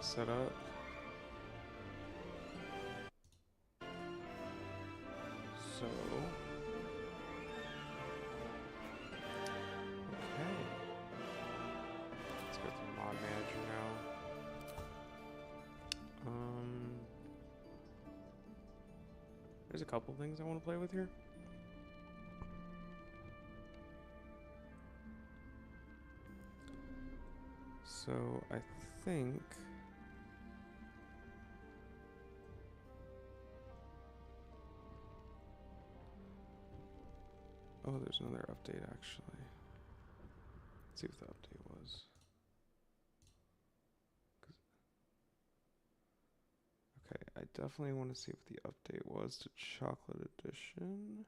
set up. So, okay. Let's go through Mod Manager now. There's a couple things I want to play with here. So I think oh, there's another update actually. Let's see what the update was. Okay, I definitely want to see what the update was to Chocolate Edition.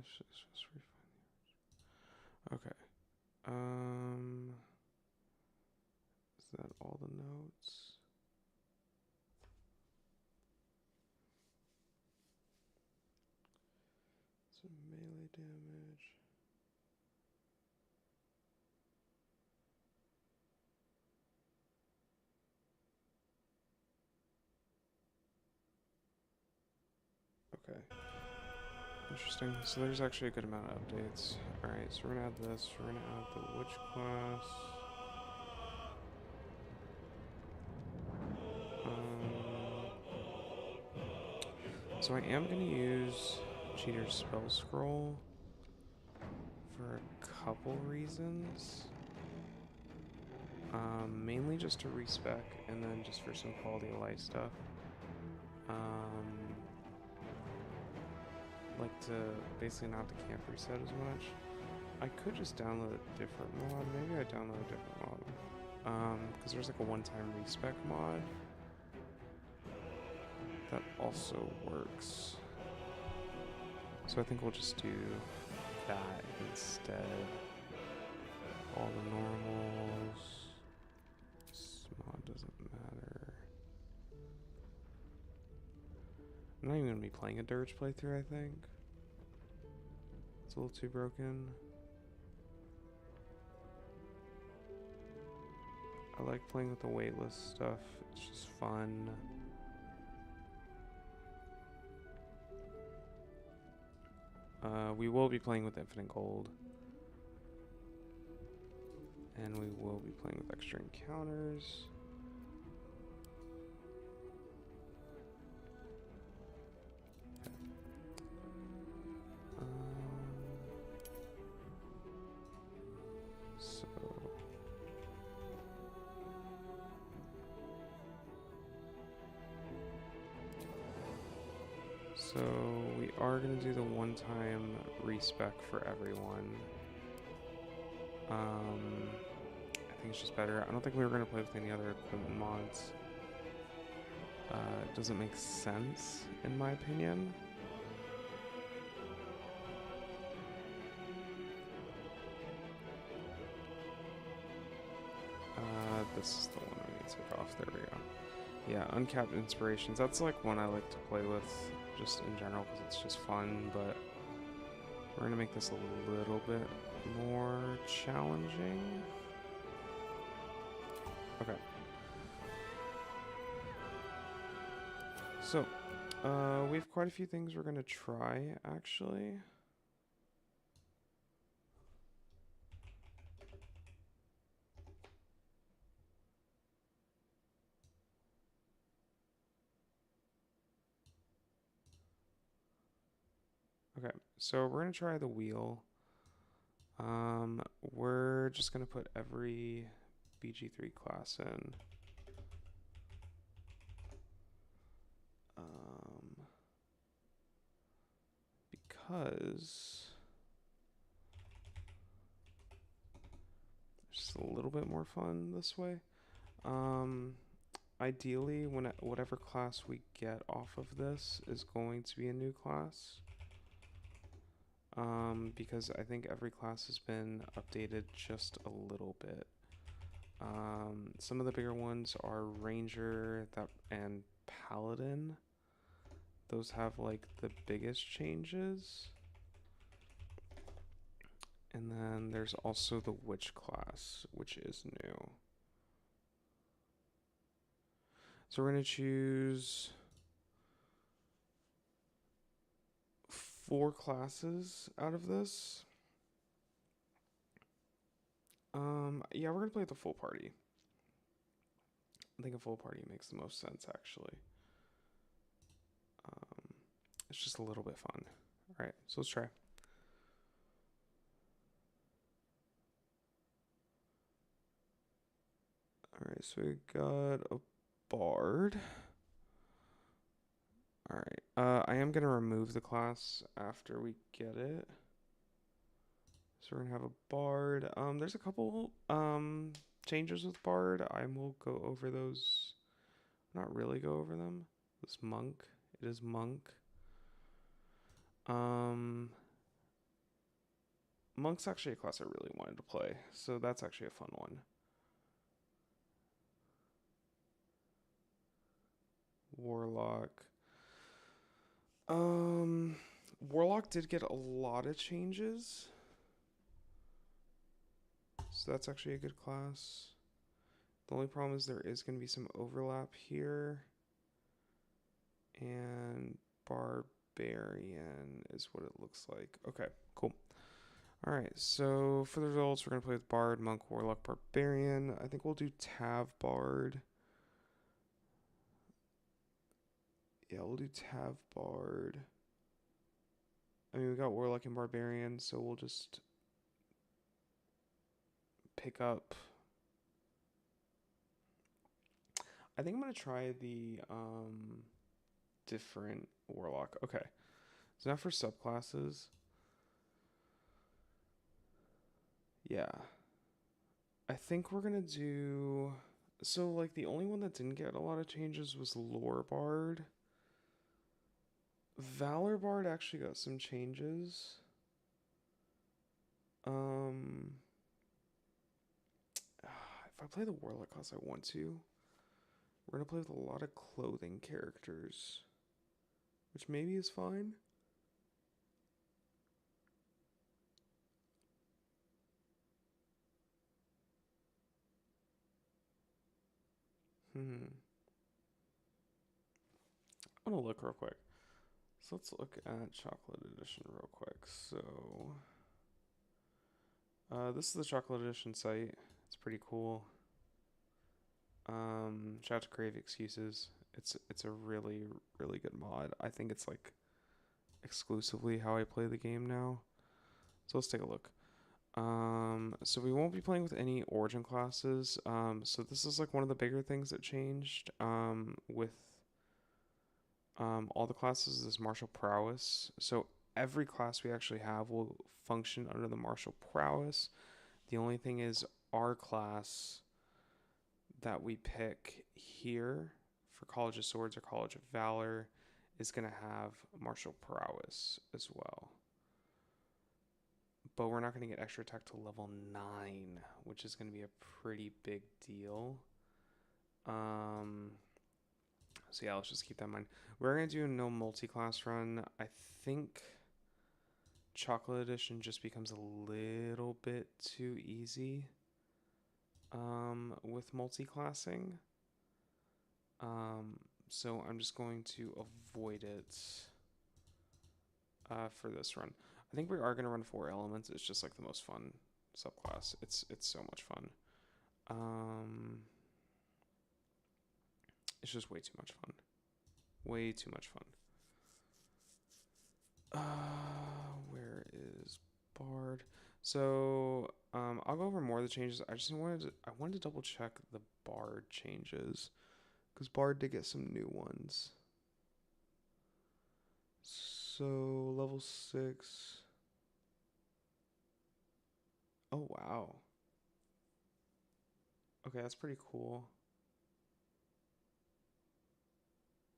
Just refine the okay. Is that all the notes? Some melee damage. Okay. Interesting. So there's actually a good amount of updates. Alright, so we're gonna add this. We're gonna add the witch class. So I am gonna use Cheater's Spell Scroll for a couple reasons. Mainly just to respec and then just for some quality of life stuff. Like to basically not to camp reset as much. I could just download a different mod. Maybe I download a different mod. Because there's like a one-time respec mod that also works. So I think we'll just do that instead. All the normals. This mod doesn't matter. I'm not even going to be playing a Dirge playthrough, I think. It's a little too broken. I like playing with the waitlist stuff. It's just fun. We will be playing with Infinite Gold. And we will be playing with extra encounters. So we are going to do the one-time respec for everyone. I think it's just better. I don't think we were going to play with any other equipment mods. It doesn't make sense, in my opinion. This is the one I need to take off. There we go. Yeah, uncapped inspirations. That's like one I like to play with just in general because it's just fun, but we're going to make this a little bit more challenging. Okay. So, we have quite a few things we're going to try, actually. Okay, so we're going to try the wheel. We're just going to put every BG3 class in. Because it's just a little bit more fun this way. Ideally, whatever class we get off of this is going to be a new class. Because I think every class has been updated just a little bit. Some of the bigger ones are Ranger and Paladin. Those have like the biggest changes. And then there's also the Witch class, which is new. So we're going to choose 4 classes out of this. Yeah, we're going to play with the full party. I think a full party makes the most sense, actually. It's just a little bit fun. All right, so let's try. All right, so we got a bard. All right, I am going to remove the class after we get it. So we're going to have a bard. There's a couple changes with bard. I will go over those. Not really go over them. This monk. It is monk. Monk's actually a class I really wanted to play, so that's actually a fun one. Warlock. Warlock did get a lot of changes, so that's actually a good class. The only problem is there is going to be some overlap here. And Barbarian is what it looks like. Okay, cool. All right, so for the results, we're going to play with Bard, Monk, Warlock, Barbarian. I think we'll do Tav Bard. Yeah, we'll do Tav Bard. I mean, we got Warlock and Barbarian, so we'll just pick up. I think I'm going to try the different Warlock. Okay, so now for subclasses. Yeah. I think we're going to do... So, like, the only one that didn't get a lot of changes was Lore Bard. Valor Bard actually got some changes. If I play the Warlock class I want to, we're going to play with a lot of clothing characters, which maybe is fine. I'm going to look real quick. So let's look at Chocolate Edition real quick. So, this is the Chocolate Edition site. It's pretty cool. Shout out to Crave Excuses. It's a really, really good mod. I think it's like exclusively how I play the game now. So let's take a look. So we won't be playing with any origin classes. So this is like one of the bigger things that changed. With all the classes is martial prowess. So every class we actually have will function under the martial prowess. The only thing is our class that we pick here for College of Swords or College of Valor is going to have martial prowess as well. But we're not going to get extra attack to level 9, which is going to be a pretty big deal. So yeah, let's just keep that in mind. We're going to do no multi-class run. I think Chocolate Edition just becomes a little bit too easy with multi-classing. So I'm just going to avoid it for this run. I think we are going to run 4 elements. It's just like the most fun subclass. It's so much fun. It's just way too much fun. Way too much fun. Where is Bard? So I'll go over more of the changes. I wanted to double check the Bard changes because Bard did get some new ones. So level 6. Oh wow. Okay, that's pretty cool.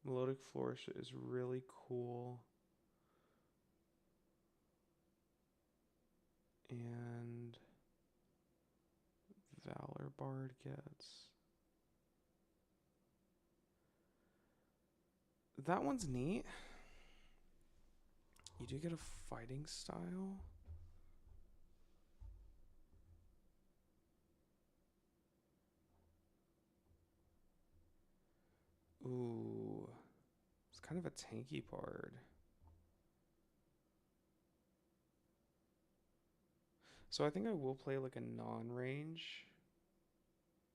Melodic Flourish is really cool. And Valor our bard gets. That one's neat. You do get a fighting style. Ooh. It's kind of a tanky bard. So I think I will play like a non-range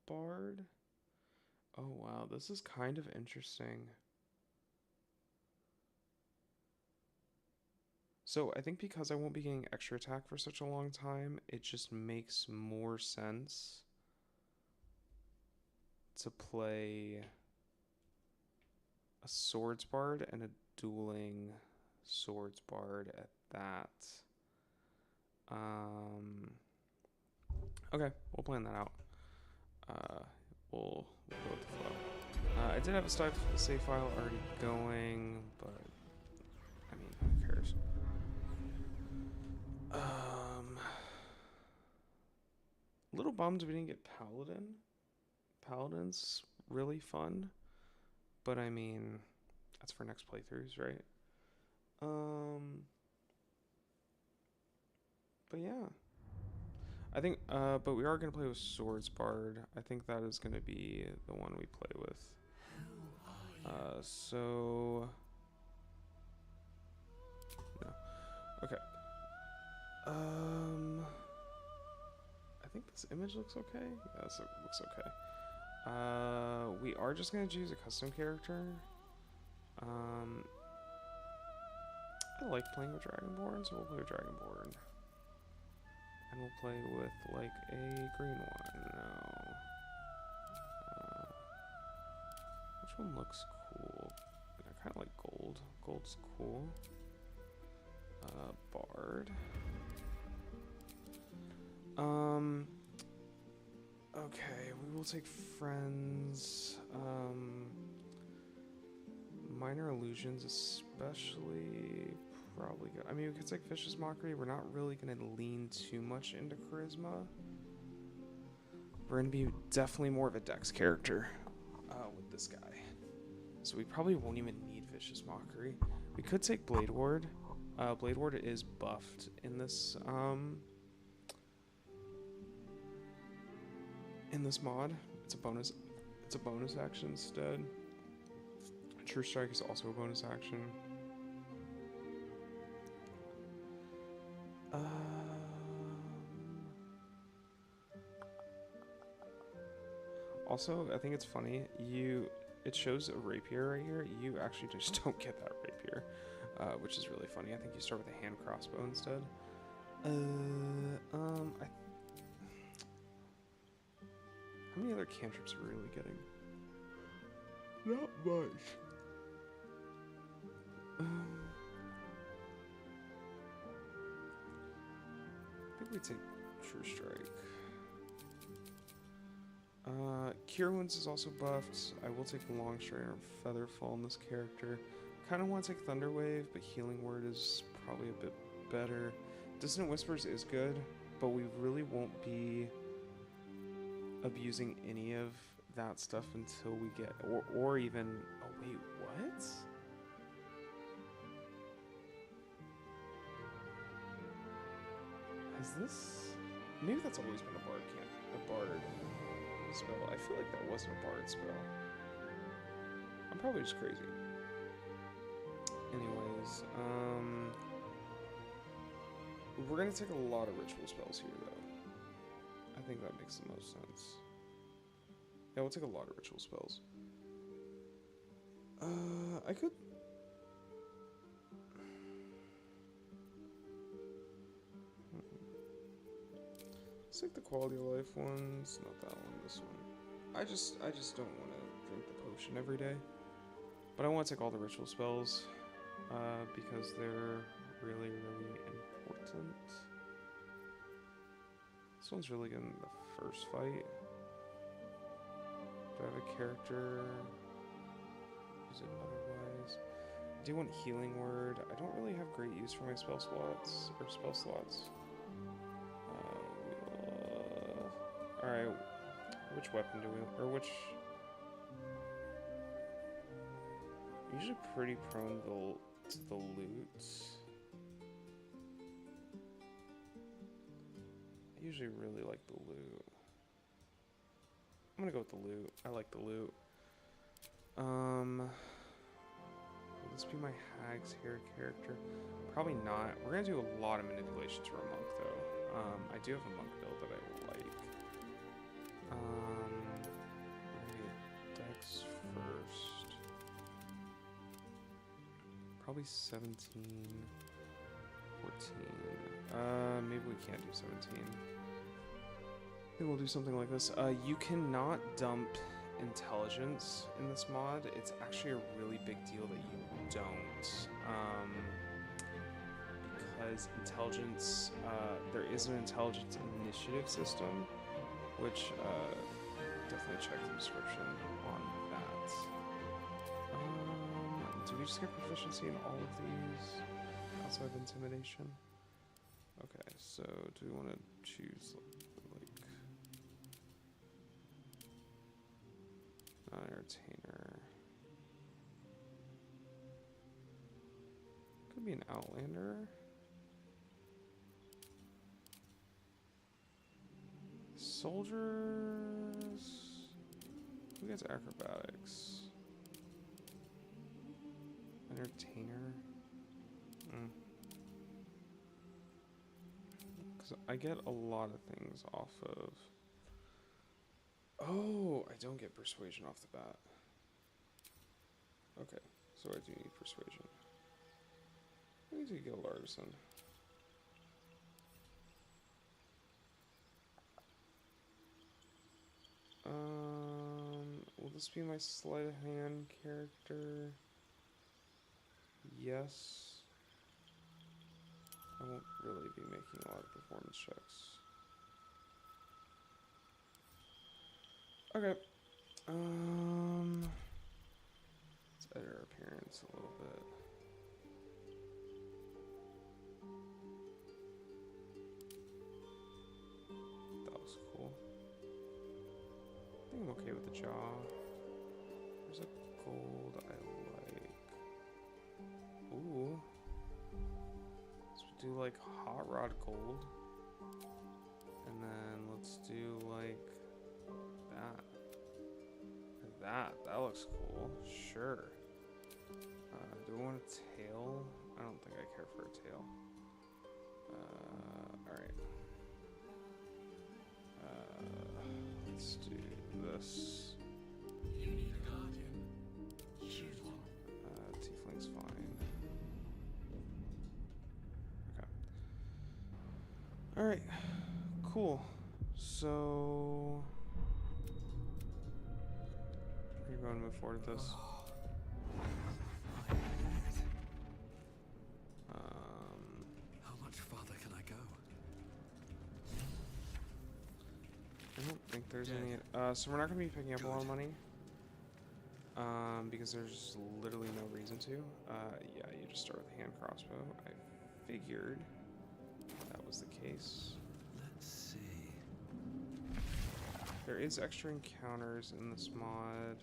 bard. Oh wow, this is kind of interesting. So I think because I won't be getting extra attack for such a long time, it just makes more sense to play a swords bard and a dueling swords bard at that. Okay, we'll plan that out. We'll go with the flow. I did have a save file already going, but I mean, who cares? A little bummed we didn't get Paladin. Paladin's really fun, but I mean, that's for next playthroughs, right? But yeah. I think, but we are going to play with Swords Bard. I think that is going to be the one we play with. So... No. Okay. I think this image looks okay. Yeah, this looks okay. We are just going to choose a custom character. I like playing with Dragonborn, so we'll play with Dragonborn. And we'll play with, like, a green one. No. Which one looks cool? I kind of like gold. Gold's cool. Bard. Okay, we will take friends. Minor illusions, especially, probably good. I mean, we could take Vicious Mockery. We're not really going to lean too much into Charisma. We're going to be definitely more of a Dex character with this guy. So we probably won't even need Vicious Mockery. We could take Blade Ward. Blade Ward is buffed in this mod. It's a bonus action instead. True Strike is also a bonus action. Also, I think it's funny, it shows a rapier right here. You actually just don't get that rapier, which is really funny. I think you start with a hand crossbow instead. How many other cantrips are we really getting? Not much. I think we take True Strike. Cure Wounds is also buffed. I will take Longstrider and Featherfall in this character. Kind of want to take Thunder Wave, but Healing Word is probably a bit better. Dissonant Whispers is good, but we really won't be abusing any of that stuff until we get, or even, oh wait, what? Has this, maybe that's always been a bard spell. I feel like that wasn't a bard spell. I'm probably just crazy. Anyways, we're gonna take a lot of ritual spells here, though. I think that makes the most sense. Yeah, we'll take a lot of ritual spells. I could... Let's take the quality of life ones, not that one, this one. I just don't want to drink the potion every day. But I want to take all the ritual spells, because they're really, really important. This one's really good in the first fight. Do I have a character? Use it otherwise. I do want Healing Word. I don't really have great use for my spell slots. Alright. Which weapon do we, or which? Usually pretty prone to the loot. I usually really like the loot. I'm gonna go with the loot. I like the loot. Will this be my Hag's Hair character? Probably not. We're gonna do a lot of manipulations for a monk though. I do have a monk build that I like. Maybe Dex first. Probably 17, 14. Maybe we can't do 17. Maybe we'll do something like this. You cannot dump intelligence in this mod. It's actually a really big deal that you don't. Because intelligence, there is an intelligence initiative system, which definitely check the description on that. Do we just get proficiency in all of these outside of intimidation? Okay, so do we want to choose like non-entertainer? Could be an outlander. Soldiers. Who gets acrobatics? Entertainer. Because I get a lot of things off of. Oh, I don't get persuasion off the bat. Okay, so I do need persuasion. I need to get a artisan. Will this be my sleight of hand character? Yes. I won't really be making a lot of performance checks. Okay. Let's edit our appearance a little bit. That was cool. I think I'm okay with the jaw. There's a gold I like. Ooh. Let's do like hot rod gold. And then let's do like that. Or that. That looks cool. Sure. Do I want a tail? I don't think I care for a tail. Alright. Let's do this. You need a guardian. Choose one. Tiefling's fine. Okay. Alright. Cool. So... are you going to move forward with this? How much farther can I go? I don't think there's any... so we're not going to be picking up a lot of money. Because there's literally no reason to. Yeah, you just start with a hand crossbow. I figured that was the case. Let's see. There is extra encounters in this mod.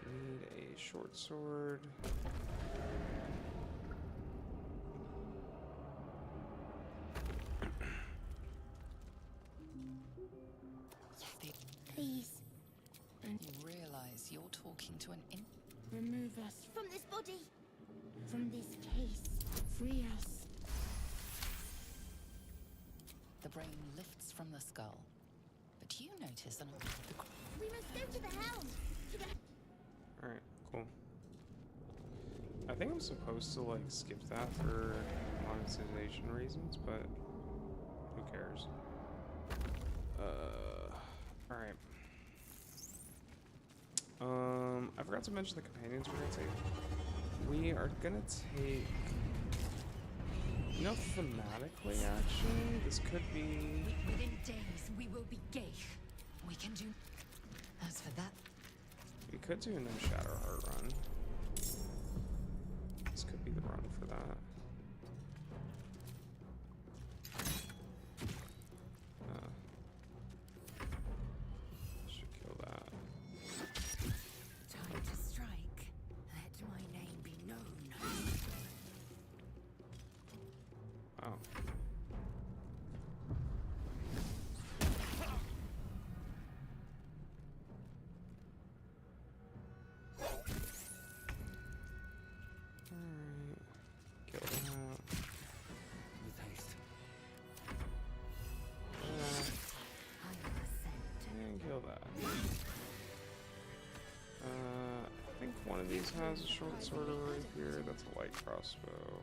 You need a short sword. Please. And you realize you're talking to an Remove us from this body, from this case. Free us. The brain lifts from the skull, but you notice an We must go to the helm. To the... Alright, cool. I think I'm supposed to like skip that for monetization reasons, but who cares? Alright. I forgot to mention the companions we're gonna take. We are gonna take, you know, thematically actually, this could be... Within days, we will be gay. We can do... As for that... We could do an Shadowheart run. This could be the run for that. these has a short sword right here. That's a light crossbow.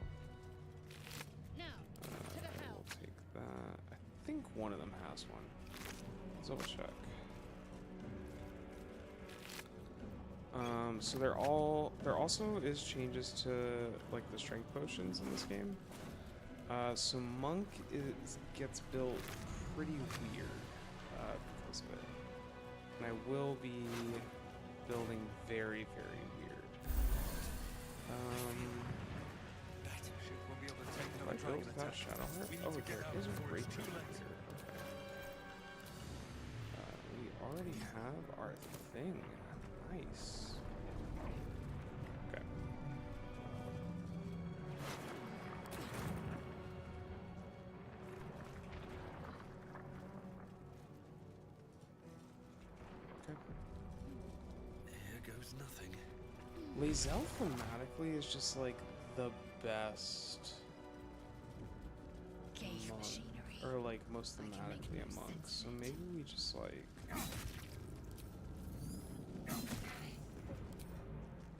We'll take that. I think one of them has one. Let's double check. So there also is changes to like the strength potions in this game. So monk gets built pretty weird because of it, and I will be building very, very weird. If I build that Shadowheart? Oh, there is a great thing here. Okay. We already have our thing. Nice. Okay. Okay. Here goes nothing. Lae'zel thematically is just like the best Gave monk, machinery. or like most I can make thematically a no monk. sense So of it. maybe we just like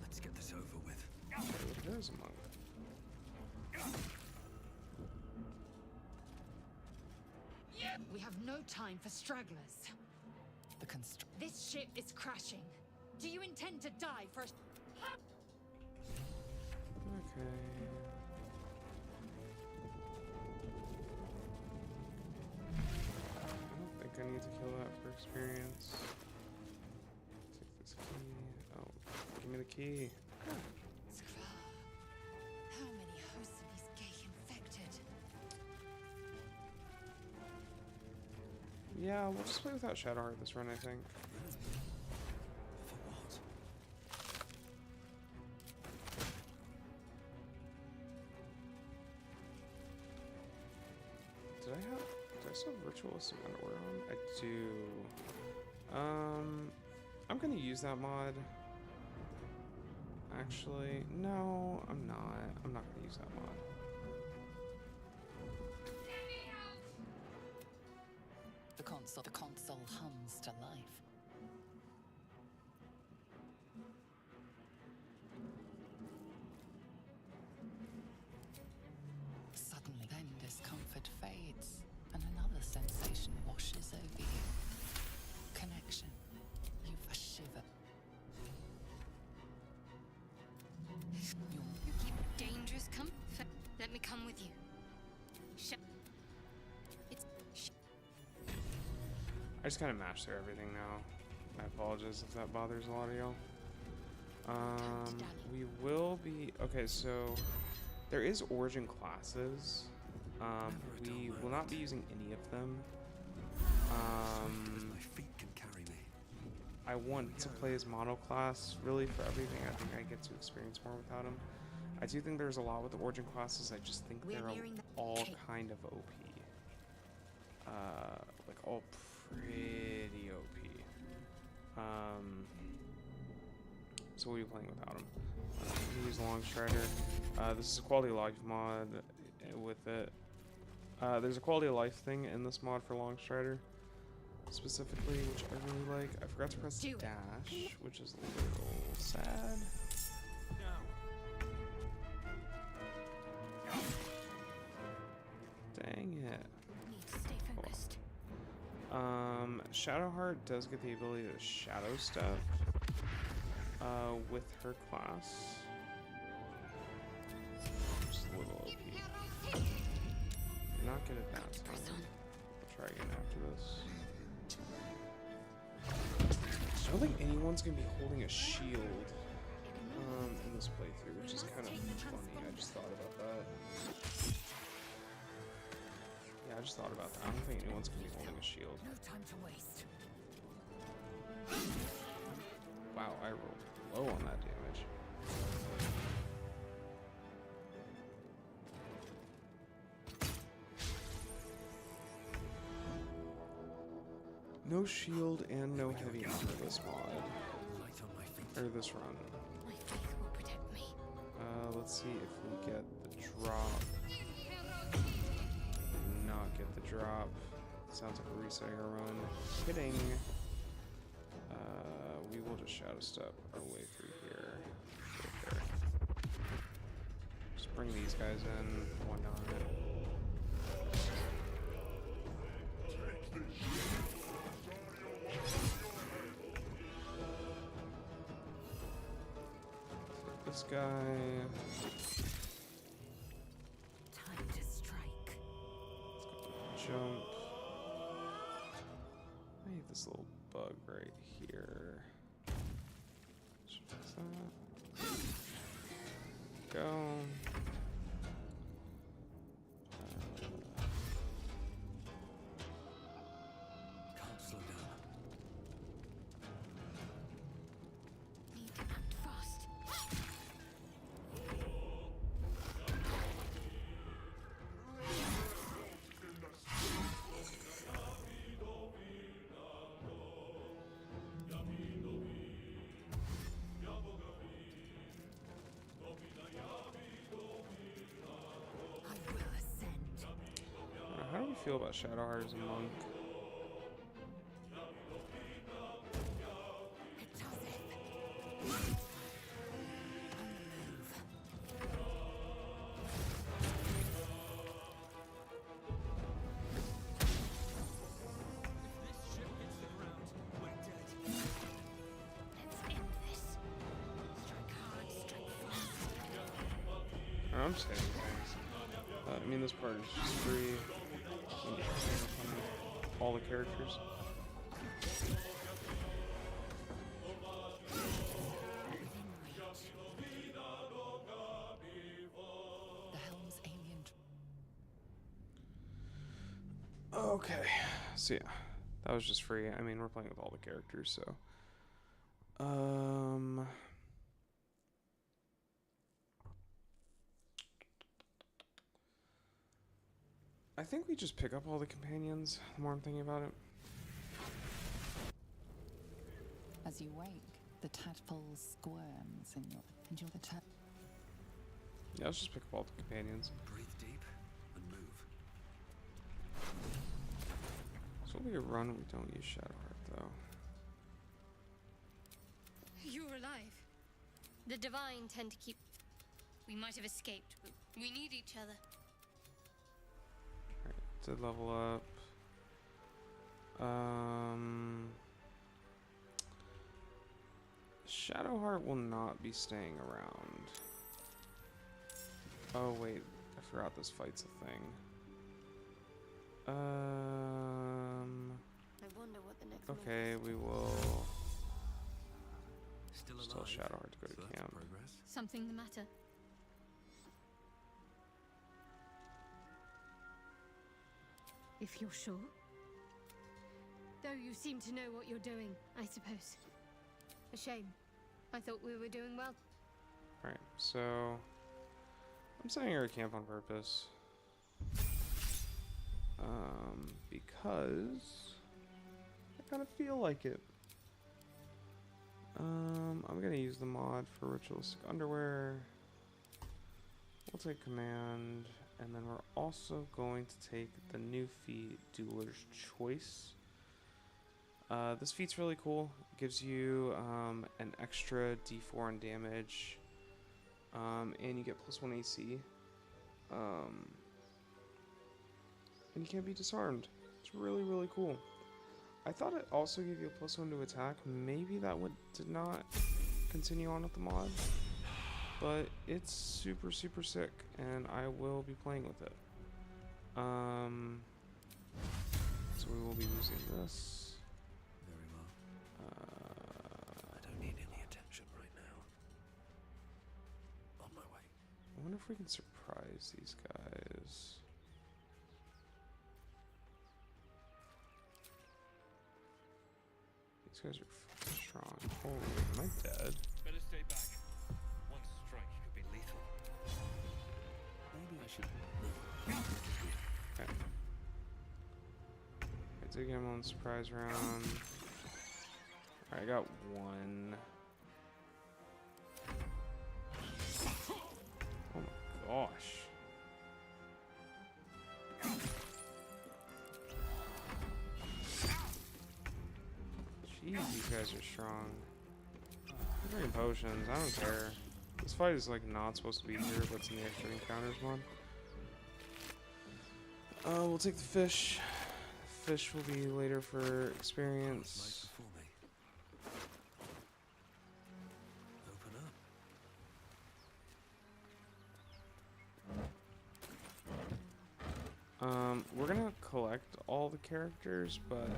Let's get this over with. okay, well, there's a monk. We have no time for stragglers. The constr- This ship is crashing. Do you intend to die for a... Okay. I don't think I need to kill that for experience. Take this key. Oh, give me the key. How many hosts of these gay infected? Yeah, we'll just play without Shadowheart this run, I think. For what? Did I still have Ritualistic Underwear on? I do. I'm gonna use that mod. Actually, no, I'm not. I'm not gonna use that mod. The console hums to life. Suddenly, then discomfort fades, and another sensation washes over you. Connection. You've a shiver. You keep dangerous comfort. Let me come with you. I just kind of mashed through everything now. I apologize if that bothers a lot of y'all. We will be... Okay, so... There is origin classes. We will not be using any of them. Because my feet can carry me. I want to play as mono class, really, for everything. I think I get to experience more without them. I do think there's a lot with the origin classes. I just think they're all kind of OP. Like, all pretty OP. So we'll be playing without them. We use Long Strider. This is a quality of life mod with it. There's a quality of life thing in this mod for Long Strider, specifically, which I really like. I forgot to press dash, which is a little sad. Dang it. Need to stay focused. Shadowheart does get the ability to shadow step with her class. Just a little OP. Not good at that time. I'll try again after this. I don't think anyone's gonna be holding a shield in this playthrough, which is kind of funny. I just thought about that. Yeah, I just thought about that. I don't think anyone's gonna be holding a shield. No time to waste. Wow, I rolled low on that damage. No shield and no heavy armor this mod. Light on my feet. Or this run. My faith will protect me. Let's see if we get the drop. Not get the drop. Sounds like we're resetting our run. Kidding. We will just shadow step our way through here. bring these guys in. Why not? This guy. Time to strike. Jump. I hate this little bug right here. Should fix that. Go. Can't slow down. Need to act fast. I will ascend. How do you feel about Shadowheart as a monk? Let's end this. Strike hard, strike fast. I'm just hitting things. I mean, this part is just free. All the characters. The helm's alien. Okay, so yeah, that was just free. I mean, we're playing with all the characters, so. I think we just pick up all the companions, the more I'm thinking about it. As you wake, the tadpole squirms in your Yeah, let's just pick up all the companions. Breathe deep and move. So we run, we don't use Shadowheart, though. You're alive. The Divine tend to keep... We might have escaped, but we need each other. Alright, to level up. Shadowheart will not be staying around. Oh wait, I forgot this fight's a thing. I wonder what the next Okay, we will Still just tell alive. Shadowheart to go So to that's camp. progress. Something the matter? If you're sure. Though you seem to know what you're doing, I suppose. A shame. I thought we were doing well. Alright, so I'm setting her at camp on purpose. Because I kind of feel like it. I'm gonna use the mod for ritualistic underwear. We'll take command, and then we're also going to take the new feat, Dueler's Choice. This feat's really cool. It gives you an extra D4 in damage, and you get +1 AC. And you can't be disarmed. It's really, really cool. I thought it also gave you a +1 to attack. Maybe that one did not continue on with the mod, but it's super, super sick, and I will be playing with it. So we will be using this. Very well. I don't need any attention right now. On my way. I wonder if we can surprise these guys. These guys are fucking strong. Holy, am I dead? Better stay back. One strike could be lethal. Maybe I should move. Okay. I did get him on surprise round. Alright, I got one. Oh my gosh. Jeez, these guys are strong. I'm drinking potions, I don't care. This fight is like not supposed to be here, but it's in the extra encounters mod. We'll take the fish. Fish will be later for experience. Before me. Open up. We're gonna collect all the characters, but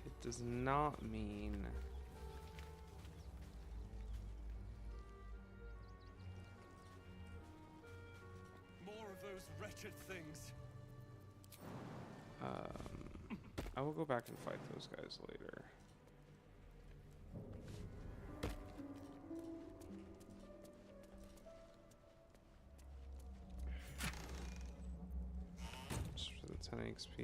it does not mean More of those wretched things. I will go back and fight those guys later. Just for the 10 XP.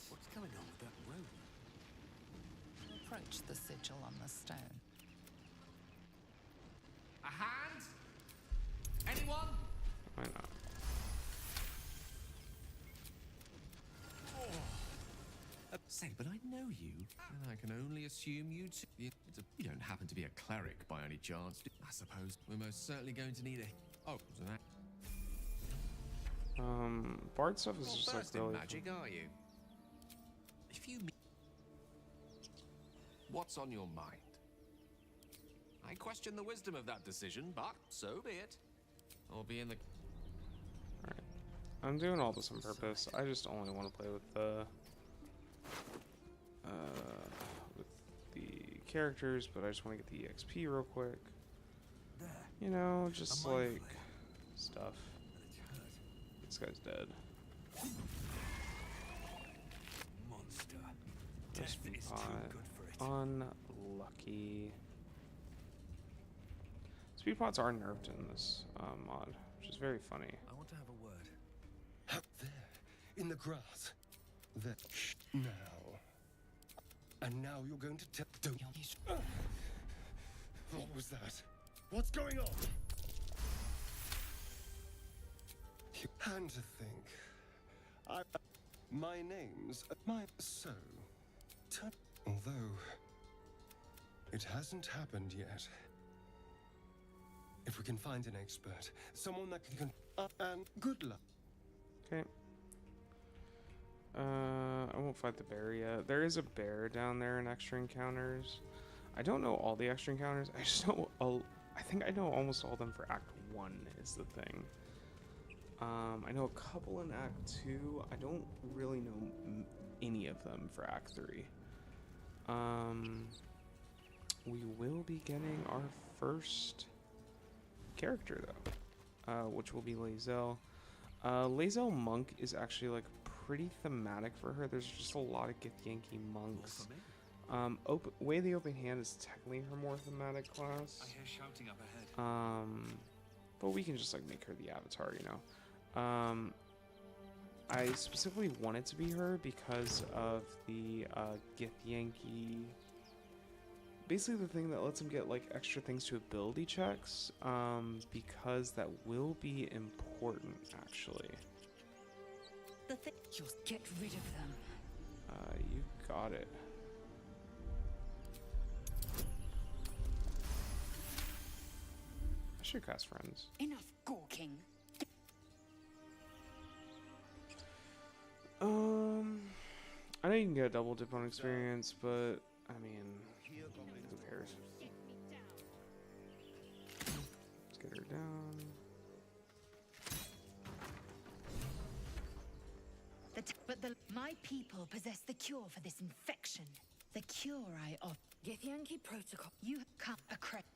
What's going on with that room? Approach the sigil on the stone. A hand? Anyone? Why not? Say, but I know you, and I can only assume you two. You don't happen to be a cleric by any chance, do I suppose we're most certainly going to need a. Oh, so that. Bard stuff is Not just like versed in really magic, are you? If you. What's on your mind? I question the wisdom of that decision, but so be it. I'll be in the. Alright. I'm doing all this on purpose. I just only want to play with the characters, but I just want to get the EXP real quick. There. You know, just A mind like flare. stuff. And it's hurt. This guy's dead. Monster. This Death is too bot. good for it. Unlucky. Speed pots are nerfed in this mod, which is very funny. I want to have a word. Up there, in the grass. There. Now. And now you're going to tell. Don't. What was that? What's going on? And to think. My name's. So. Although. It hasn't happened yet. If we can find an expert, someone that can. And good luck. Okay. I won't fight the bear yet. There is a bear down there in extra encounters. I don't know all the extra encounters. I just know. I think I know almost all of them for Act 1 is the thing. I know a couple in Act 2. I don't really know any of them for Act 3. We will be getting our first character though, which will be Lae'zel. Lae'zel Monk is actually like pretty thematic for her. There's just a lot of Githyanki monks. Way the Open Hand is technically her more thematic class. I hear shouting up ahead. But we can just like make her the avatar, you know. I specifically want it to be her because of the Githyanki. Basically the thing that lets him get like extra things to ability checks, because that will be important actually. You'll get rid of them. You got it. I should cast friends. Enough gawking. I know you can get a double dip on experience, but I mean, who cares? Let's get her down. My people possess the cure for this infection. The cure I offer. Githyanki protocol. You come a credit.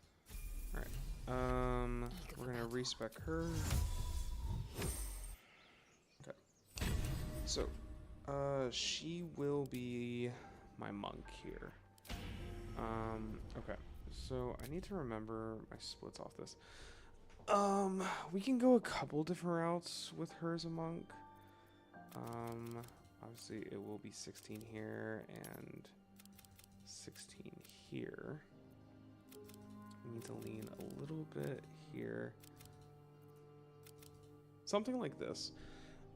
Alright. We're gonna respec her. Okay. So, she will be my monk here. Okay. So I need to remember my splits off this. We can go a couple different routes with her as a monk. Obviously it will be 16 here and 16 here. We need to lean a little bit here. Something like this.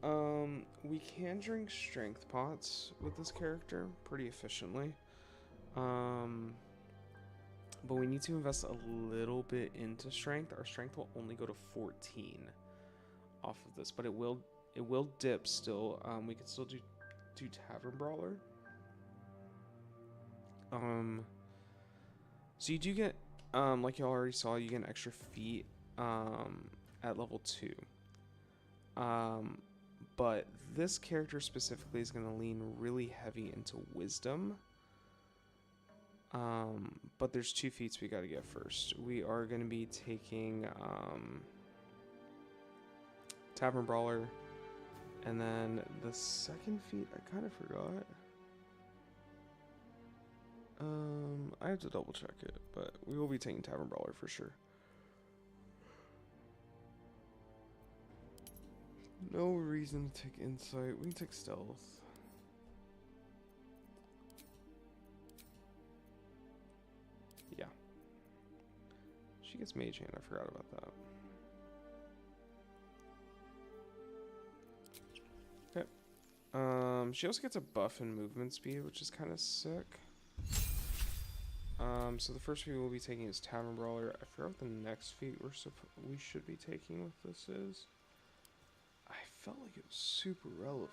We can drink strength pots with this character pretty efficiently. But we need to invest a little bit into strength. Our strength will only go to 14 off of this, but it will dip still. We can still do Tavern Brawler. So you do get, like you already saw, you get an extra feat at level 2. But this character specifically is going to lean really heavy into Wisdom. But there's 2 feats we got to get first. We are going to be taking Tavern Brawler, and then the second feat I kind of forgot. I have to double check it, but we will be taking Tavern Brawler for sure. No reason to take Insight. We can take Stealth. Yeah. She gets Mage Hand. I forgot about that. Okay. She also gets a buff in movement speed, which is kind of sick. So the first feat we'll be taking is Tavern Brawler. I forgot what the next feat we should be taking with this is. I felt like it was super relevant.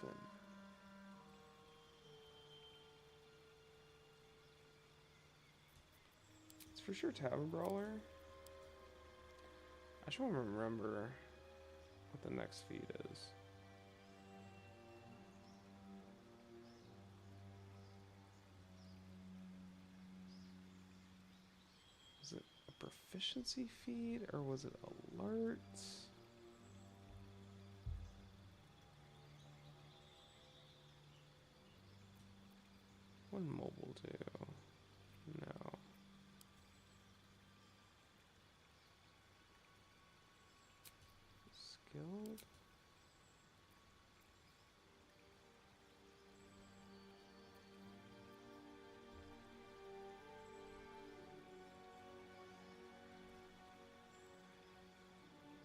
It's for sure Tavern Brawler. I just want to remember what the next feat is. Was it a proficiency feat or was it alerts? What would mobile do? No. Skilled?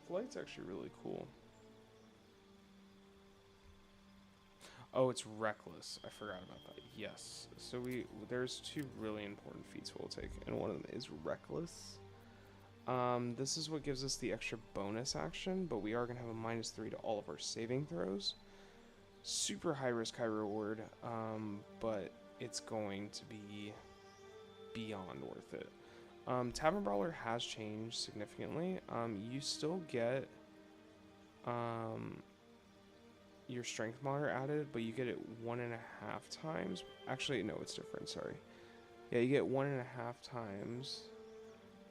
Flight's actually really cool. Oh, it's Reckless. I forgot about that. Yes. So there's 2 really important feats we'll take, and one of them is Reckless. This is what gives us the extra bonus action, but we are going to have a -3 to all of our saving throws. Super high risk, high reward, but it's going to be beyond worth it. Tavern Brawler has changed significantly. You still get your strength monitor added, but you get it 1.5 times. Actually, no, it's different. Sorry. Yeah, you get 1.5 times,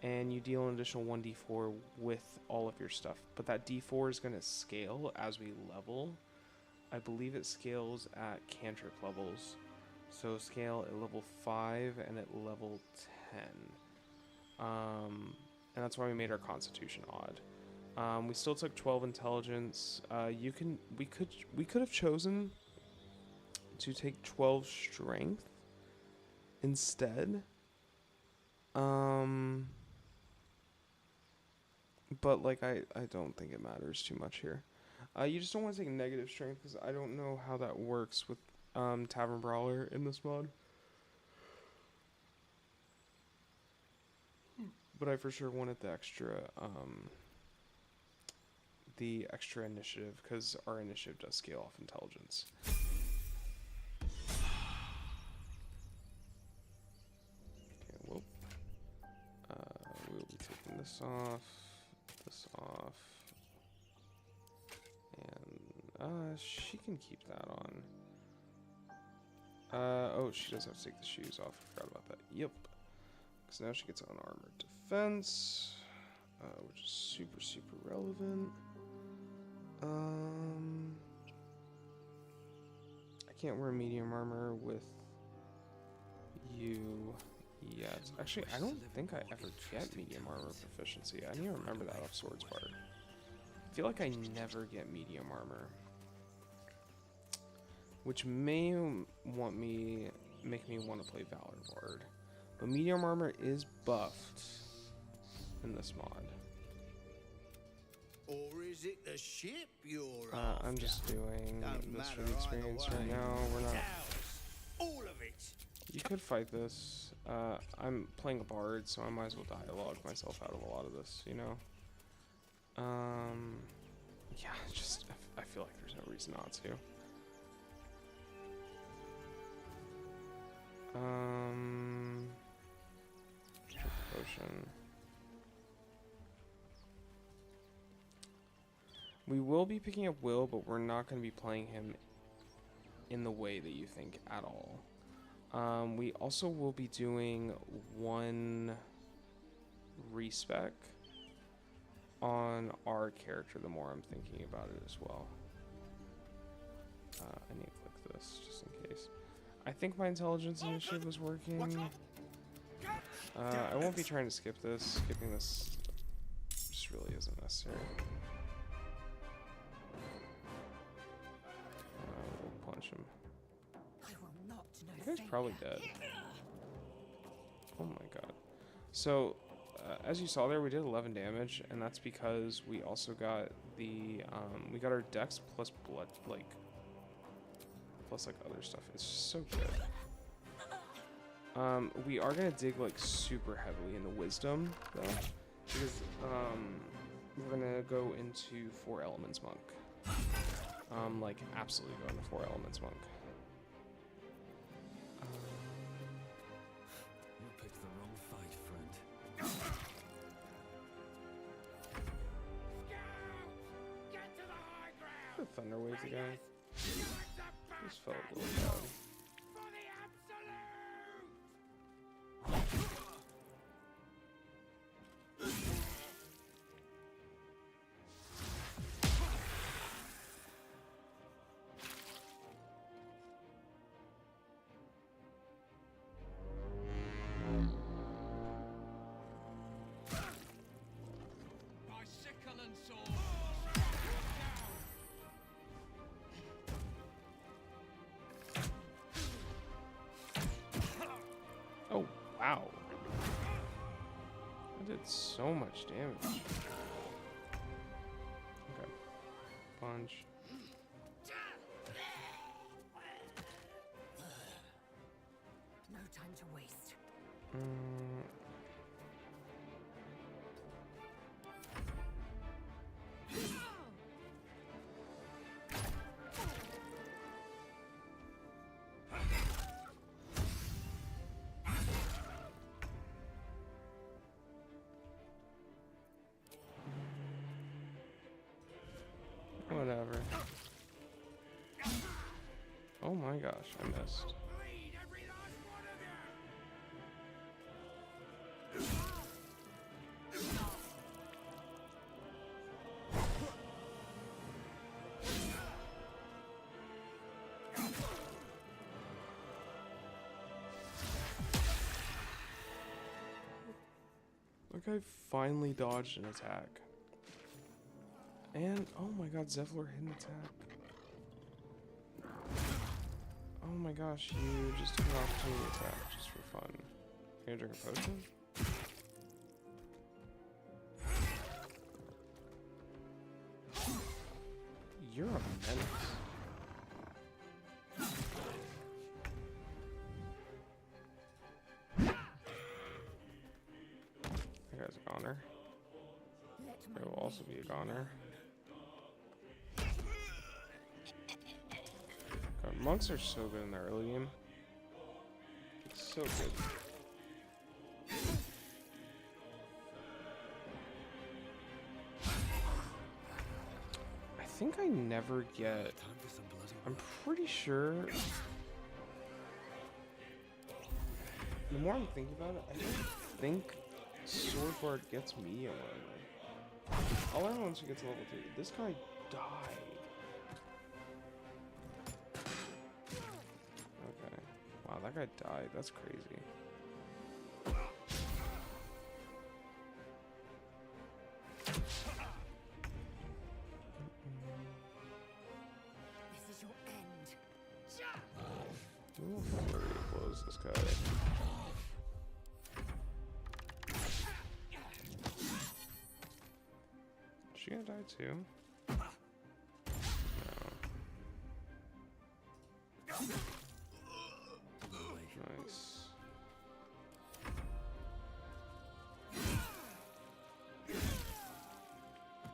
and you deal an additional 1d4 with all of your stuff. But that d4 is going to scale as we level. I believe it scales at cantrip levels. So scale at level 5 and at level 10. And that's why we made our Constitution odd. We still took 12 intelligence. We could have chosen to take 12 strength instead. But like I don't think it matters too much here. You just don't want to take negative strength because I don't know how that works with Tavern Brawler in this mod. But I for sure wanted the extra initiative because our initiative does scale off intelligence. Okay, well, we'll be taking this off, and she can keep that on. Oh, she does have to take the shoes off. I forgot about that. Yep. Because now she gets on armored defense, which is super relevant. I can't wear medium armor with you Yes. Actually, I don't think I ever get medium armor proficiency. I need to remember that off Swords Bard. I feel like I never get medium armor. Which may make me want to play Valor Bard. But medium armor is buffed in this mod. Or is it the ship you're I'm just doing this for the experience right now. We're not. All of it. You could fight this. I'm playing a bard, so I might as well dialogue myself out of a lot of this, you know? Yeah, just, I feel like there's no reason not to. Drink the potion. We will be picking up Will, but we're not going to be playing him in the way that you think at all. We also will be doing one respec on our character the more I'm thinking about it as well. I need to click this just in case. I think my intelligence initiative was working. I won't be trying to skip this. Skipping this just really isn't necessary. We'll punch him. You guy's probably dead. Oh my god. So, as you saw there, we did 11 damage, and that's because we also got the, we got our dex plus blood, plus other stuff. It's so good. We are gonna dig super heavily into wisdom though, because we're gonna go into 4 elements monk. Absolutely go into 4 elements monk. You picked the wrong fight, friend. The thunder wave the guy. This felt a little bad. Oh, wow. I did so much damage. Okay. Punch. No time to waste. Whatever. Oh my gosh, I missed. That guy finally dodged an attack. And, oh my god, Zevlor hit an attack. Oh my gosh, you just took an opportunity attack just for fun. Can you drink a potion? You're a menace. That guy's a goner. There will also be a goner. God, monks are so good in the early game. It's so good. I think I never get... I'm pretty sure... The more I'm thinking about it, I don't think Sword Bard gets medium armor. I'll learn once we get to level 2. This guy died. Okay. Wow, that guy died. That's crazy. We'll flurry of blows this guy. Is she gonna die too? Nice.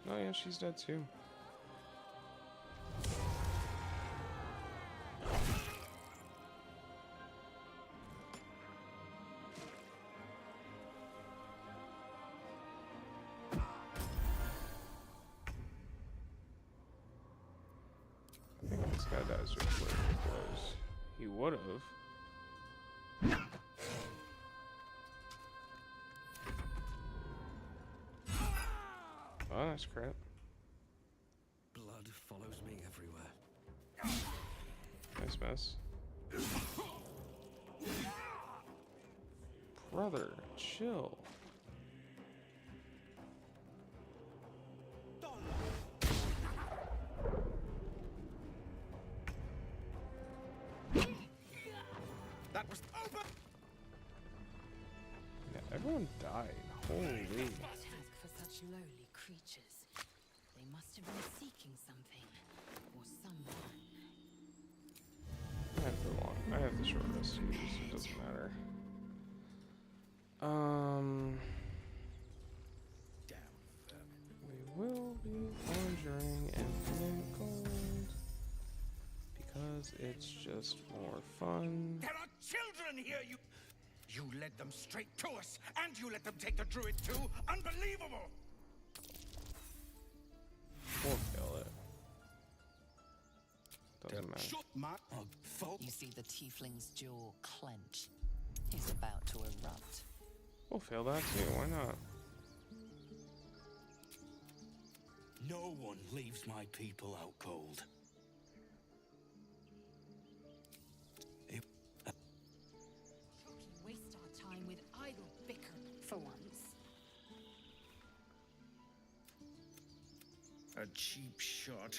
Oh yeah, she's dead too. I think this guy dies with flurry of blows. He would have. Oh, nice crit. Blood follows me everywhere. Nice mess. Brother, chill. That was over. Yeah, everyone died. Holy. Task for such lowly creatures. They must have been seeking something or someone. I have the long. I have the short rest to use. It doesn't matter. We will be conjuring infinite gold because it's just more fun. There are children here, you... You led them straight to us, and you let them take the druid too? Unbelievable! We'll kill it. Doesn't matter. Shut my fault. You see the tiefling's jaw clench. He's about to erupt. We'll fail that too. Why not? No one leaves my people out cold. Waste our time with idle bicker for once. A cheap shot.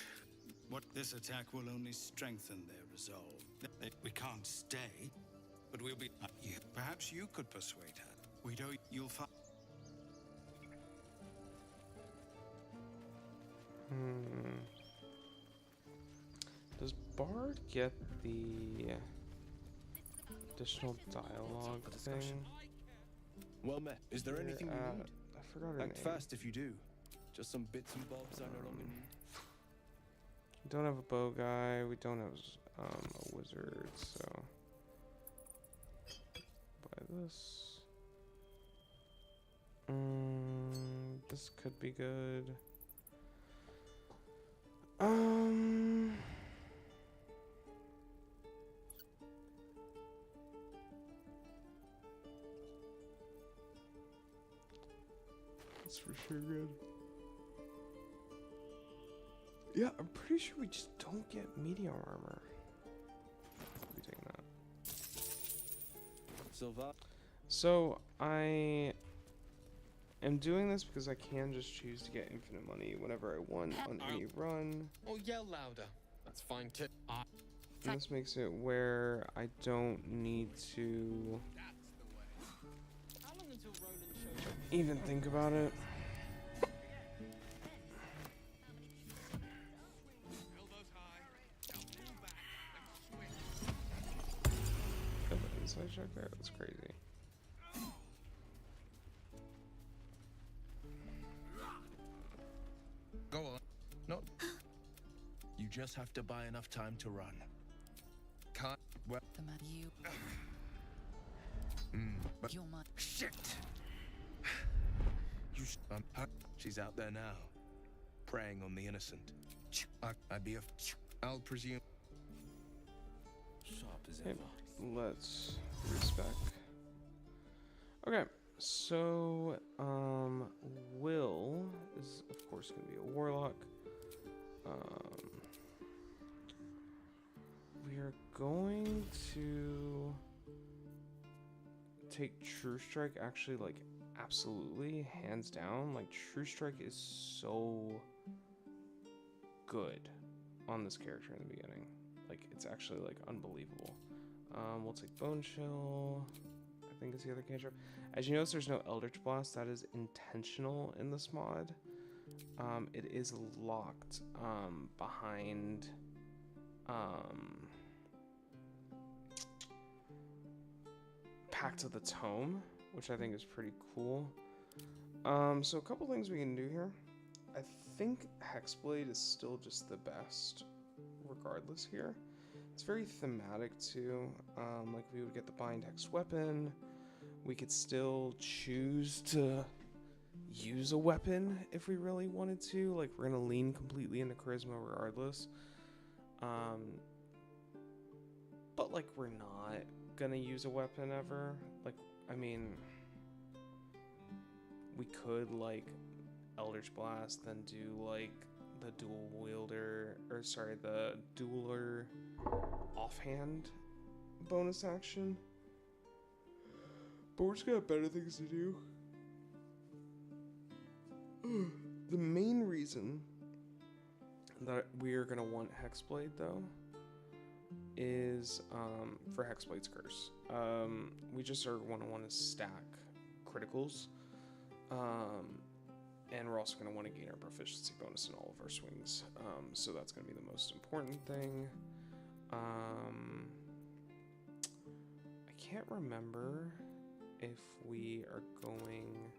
What this attack will only strengthen their resolve. We can't stay, but we'll be. Perhaps you could persuade her. We don't. You'll find. Does Bard get the additional dialogue thing? Well met. Is there anything you need? I forgot her Act name. fast if you do. Just some bits and bobs I no longer need. We don't have a bow guy. We don't have a wizard, so buy this. This could be good. That's for sure good. Yeah, I'm pretty sure we just don't get medium armor. I'll be taking that. Silva. So I am doing this because I can just choose to get infinite money whenever I want on any run. Oh, yell louder. That's fine too. And this makes it where I don't need to How long until Roland shows even think about it. Got the inside check there? That's crazy. Go on. No. You just have to buy enough time to run. Can't. Well. The man you. But You're my. shit. You. She's out there now, preying on the innocent. I'd be a. I'll presume. Sharp as Okay, ever. let's respec. Okay, so Will is of course going to be a warlock. We are going to take True Strike. Actually, like absolutely, hands down. Like True Strike is so good on this character in the beginning. Like it's actually like unbelievable. We'll take Bone Chill. I think is the other cantrip. As you notice, there's no Eldritch Blast. That is intentional in this mod. It is locked behind Pact of the Tome, which I think is pretty cool. So a couple things we can do here. I think Hexblade is still just the best, regardless here. It's very thematic too. Like we would get the Bind Hex weapon. We could still choose to use a weapon if we really wanted to. Like we're gonna lean completely into charisma regardless. But like we're not gonna use a weapon ever. Like, I mean, we could like Eldritch Blast, then do like the dual wielder, or sorry, the dueler offhand bonus action. But we're just gonna have better things to do. The main reason that we are gonna want Hexblade though is for Hexblade's Curse. We just are gonna want to stack criticals. And we're also going to want to gain our proficiency bonus in all of our swings. So that's going to be the most important thing. I can't remember if we are going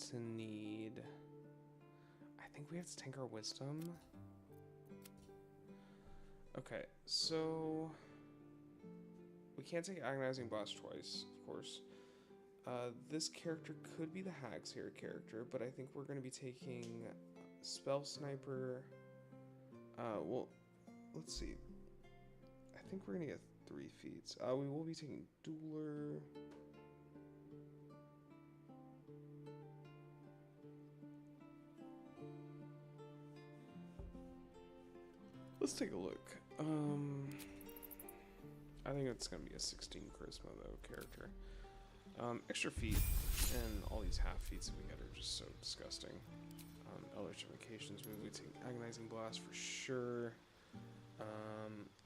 to need... I think we have to tank our wisdom. Okay, so... we can't take Agonizing Blast twice, of course. This character could be the Hag's Hair character, but I think we're going to be taking Spell Sniper. Well, let's see. I think we're going to get 3 feats. We will be taking Dueler. Let's take a look. I think it's going to be a 16 Charisma, though, character. Extra feet and all these half feats that we get are just so disgusting. Eldritch Invocations, we will be taking Agonizing Blast for sure.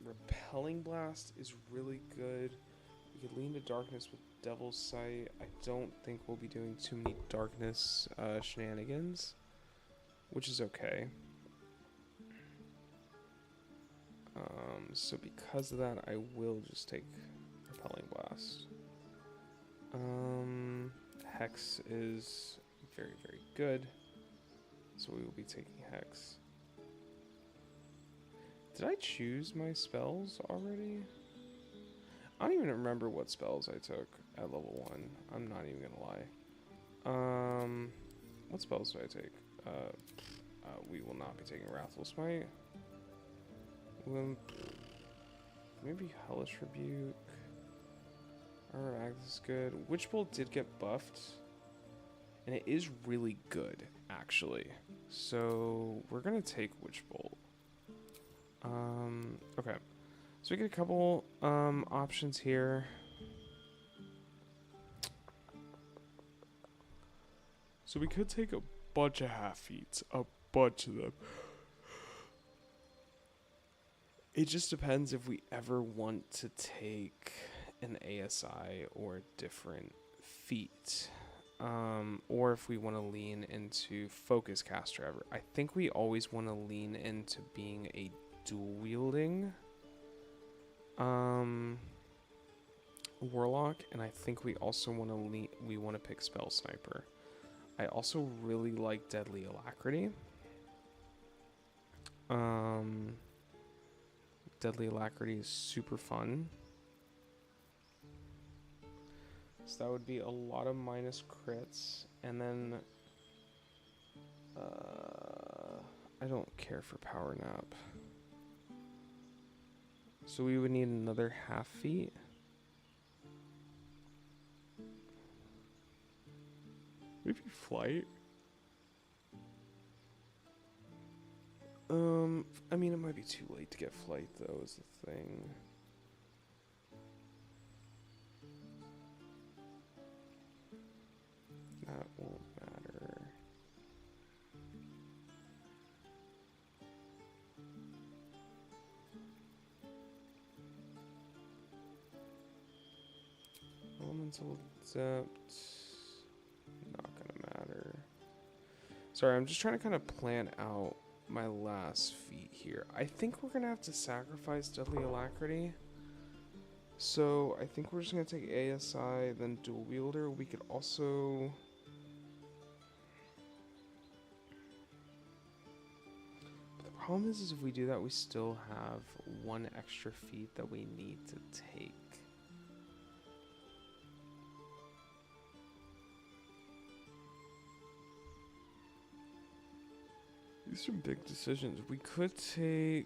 Repelling Blast is really good. We could lean to Darkness with Devil's Sight. I don't think we'll be doing too many Darkness shenanigans, which is okay. So because of that, I will just take Repelling Blast. Hex is very, very good. So we will be taking Hex. Did I choose my spells already? I don't even remember what spells I took at level 1. I'm not even gonna lie. What spells did I take? We will not be taking Wrathful Smite. Maybe Hellish Rebuke. Armor of Agnes is good. Witch Bolt did get buffed. And it is really good, actually. So we're gonna take Witch Bolt. Okay. So we get a couple options here. So we could take a bunch of half feats. A bunch of them. It just depends if we ever want to take an ASI or a different feat, or if we want to lean into Focus Caster ever. I think we always want to lean into being a dual wielding Warlock, and I think we also want to pick Spell Sniper. I also really like Deadly Alacrity. Deadly Alacrity is super fun. So that would be a lot of minus crits, and then I don't care for Power Nap. So we would need another half feat. Maybe Flight. I mean, it might be too late to get Flight, though, is the thing. That won't matter. Mental depth, not gonna matter. Sorry, I'm just trying to kind of plan out my last feat here. I think we're gonna have to sacrifice Deadly Alacrity. So I think we're just gonna take ASI, then Dual Wielder. We could also... But the problem is if we do that, we still have one extra feat that we need to take. These are big decisions. We could take...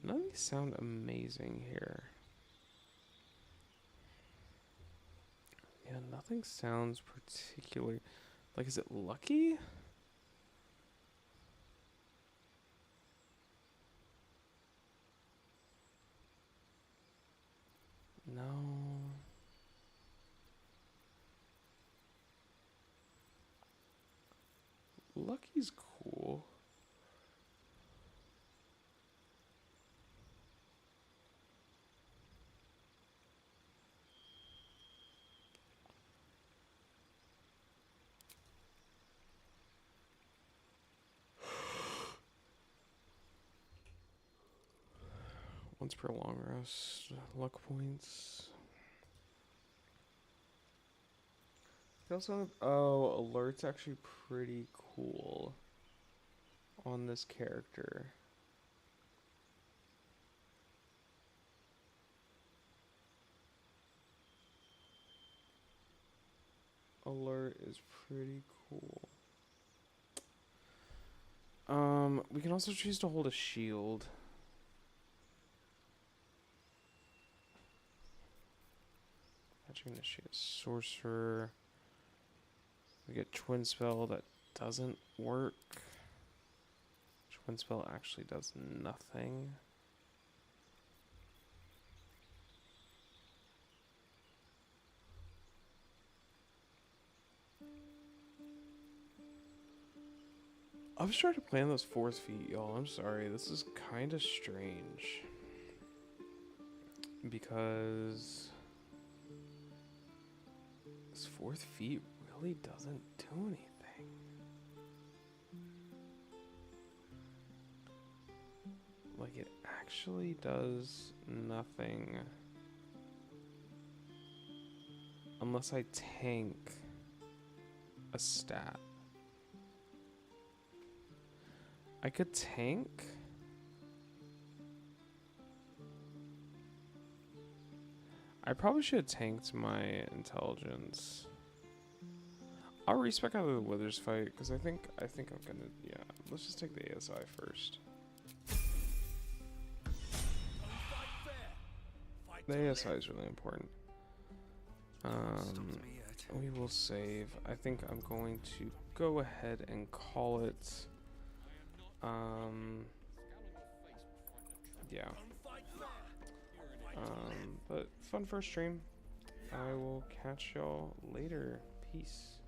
None of these sound amazing here. Yeah, nothing sounds particularly... Like, is it lucky? No. Lucky's cool. Once per long rest, luck points. They also have, oh, alert's actually pretty cool on this character. Alert is pretty cool. We can also choose to hold a shield. Magic Initiate Sorcerer. We get Twin Spell that doesn't work. Twin Spell actually does nothing. I'm just trying to plan those fourth feet, y'all. I'm sorry. This is kind of strange. Because this fourth feat really doesn't do anything. Like, it actually does nothing. Unless I tank a stat. I could tank. I probably should have tanked my intelligence. I'll respec out of the Withers fight because I think I'm gonna, yeah. Let's just take the ASI first. The ASI is really important. We will save. I think I'm going to go ahead and call it. Yeah. But fun first stream. I will catch y'all later. Peace.